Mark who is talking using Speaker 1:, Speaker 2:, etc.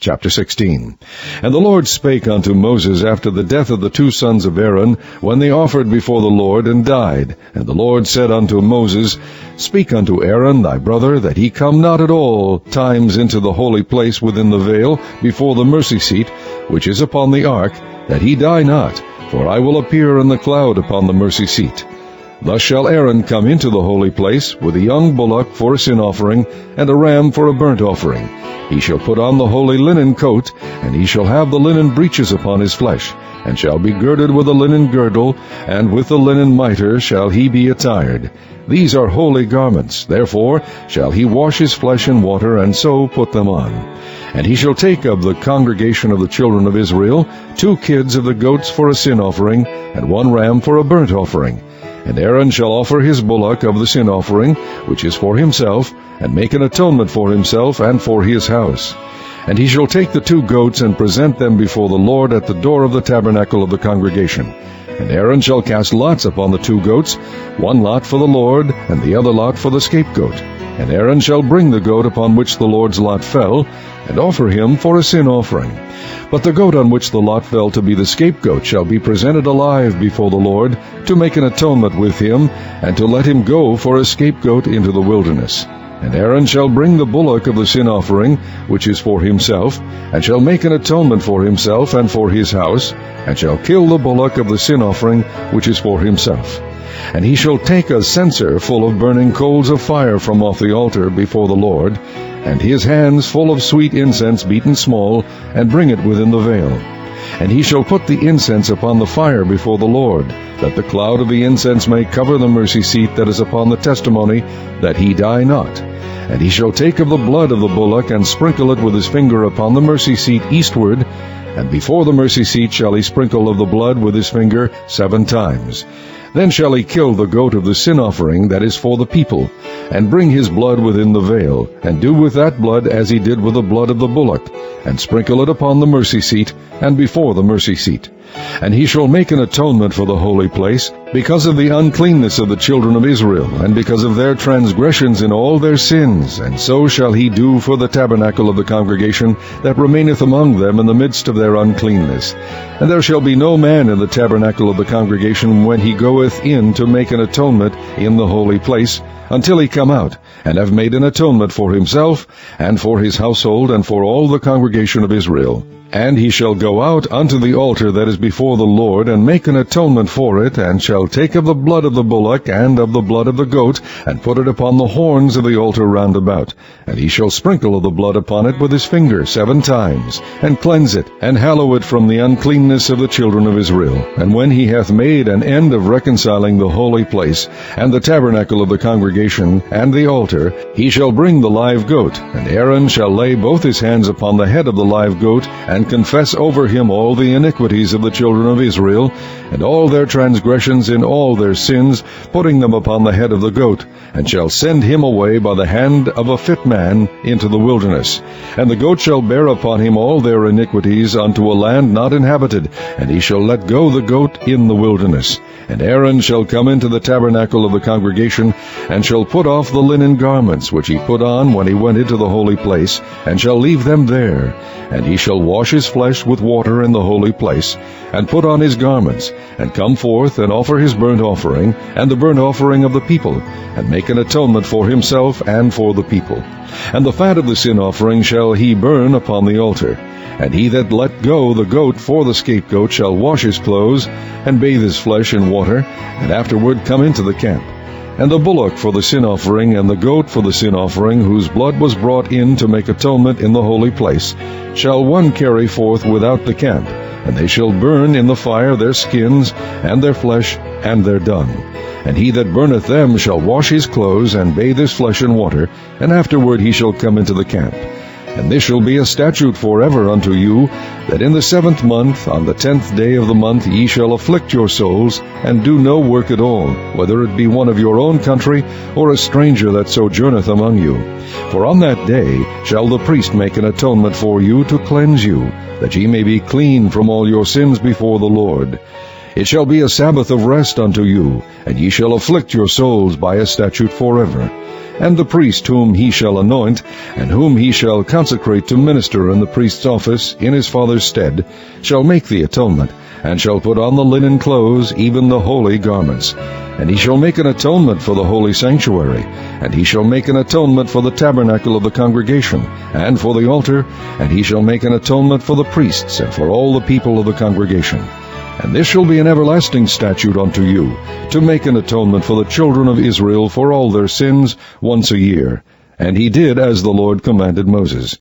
Speaker 1: Chapter 16. And the Lord spake unto Moses after the death of the two sons of Aaron, when they offered before the Lord, and died. And the Lord said unto Moses, Speak unto Aaron thy brother, that he come not at all times into the holy place within the veil, before the mercy seat, which is upon the ark, that he die not, for I will appear in the cloud upon the mercy seat. Thus shall Aaron come into the holy place, with a young bullock for a sin offering, and a ram for a burnt offering. He shall put on the holy linen coat, and he shall have the linen breeches upon his flesh, and shall be girded with a linen girdle, and with the linen mitre shall he be attired. These are holy garments, therefore shall he wash his flesh in water, and so put them on. And he shall take of the congregation of the children of Israel 2 kids of the goats for a sin offering, and 1 ram for a burnt offering. And Aaron shall offer his bullock of the sin offering, which is for himself, and make an atonement for himself and for his house. And he shall take the 2 goats, and present them before the Lord at the door of the tabernacle of the congregation. And Aaron shall cast lots upon the 2 goats, 1 lot for the Lord, and the other lot for the scapegoat. And Aaron shall bring the goat upon which the Lord's lot fell, and offer him for a sin offering. But the goat on which the lot fell to be the scapegoat shall be presented alive before the Lord, to make an atonement with him, and to let him go for a scapegoat into the wilderness. And Aaron shall bring the bullock of the sin offering, which is for himself, and shall make an atonement for himself and for his house, and shall kill the bullock of the sin offering, which is for himself. And he shall take a censer full of burning coals of fire from off the altar before the Lord, and his hands full of sweet incense beaten small, and bring it within the veil. And he shall put the incense upon the fire before the Lord, that the cloud of the incense may cover the mercy seat that is upon the testimony, that he die not. And he shall take of the blood of the bullock, and sprinkle it with his finger upon the mercy seat eastward, and before the mercy seat shall he sprinkle of the blood with his finger 7 times. Then shall he kill the goat of the sin offering that is for the people, and bring his blood within the veil, and do with that blood as he did with the blood of the bullock, and sprinkle it upon the mercy seat, and before the mercy seat. And he shall make an atonement for the holy place, because of the uncleanness of the children of Israel, and because of their transgressions in all their sins. And so shall he do for the tabernacle of the congregation that remaineth among them in the midst of their uncleanness. And there shall be no man in the tabernacle of the congregation when he goeth in to make an atonement in the holy place, until he come out, and have made an atonement for himself, and for his household, and for all the congregation of Israel. And he shall go out unto the altar that is before the Lord, and make an atonement for it, and shall take of the blood of the bullock, and of the blood of the goat, and put it upon the horns of the altar round about. And he shall sprinkle of the blood upon it with his finger 7 times, and cleanse it, and hallow it from the uncleanness of the children of Israel. And when he hath made an end of reconciling the holy place, and the tabernacle of the congregation, and the altar, he shall bring the live goat, and Aaron shall lay both his hands upon the head of the live goat, and confess over him all the iniquities of the children of Israel, and all their transgressions in all their sins, putting them upon the head of the goat, and shall send him away by the hand of a fit man into the wilderness. And the goat shall bear upon him all their iniquities unto a land not inhabited, and he shall let go the goat in the wilderness. And Aaron shall come into the tabernacle of the congregation, and shall put off the linen garments which he put on when he went into the holy place, and shall leave them there. And he shall wash his flesh with water in the holy place, and put on his garments, and come forth, and offer his burnt offering, and the burnt offering of the people, and make an atonement for himself and for the people. And the fat of the sin offering shall he burn upon the altar. And he that let go the goat for the scapegoat shall wash his clothes, and bathe his flesh in water, and afterward come into the camp. And the bullock for the sin offering, and the goat for the sin offering, whose blood was brought in to make atonement in the holy place, shall one carry forth without the camp, and they shall burn in the fire their skins, and their flesh, and their dung. And he that burneth them shall wash his clothes, and bathe his flesh in water, and afterward he shall come into the camp. And this shall be a statute forever unto you, that in the 7th month, on the 10th day of the month, ye shall afflict your souls, and do no work at all, whether it be one of your own country, or a stranger that sojourneth among you. For on that day shall the priest make an atonement for you to cleanse you, that ye may be clean from all your sins before the Lord. It shall be a Sabbath of rest unto you, and ye shall afflict your souls by a statute forever. And the priest whom he shall anoint, and whom he shall consecrate to minister in the priest's office in his father's stead, shall make the atonement, and shall put on the linen clothes, even the holy garments. And he shall make an atonement for the holy sanctuary, and he shall make an atonement for the tabernacle of the congregation, and for the altar, and he shall make an atonement for the priests, and for all the people of the congregation. And this shall be an everlasting statute unto you, to make an atonement for the children of Israel for all their sins once a year. And he did as the Lord commanded Moses.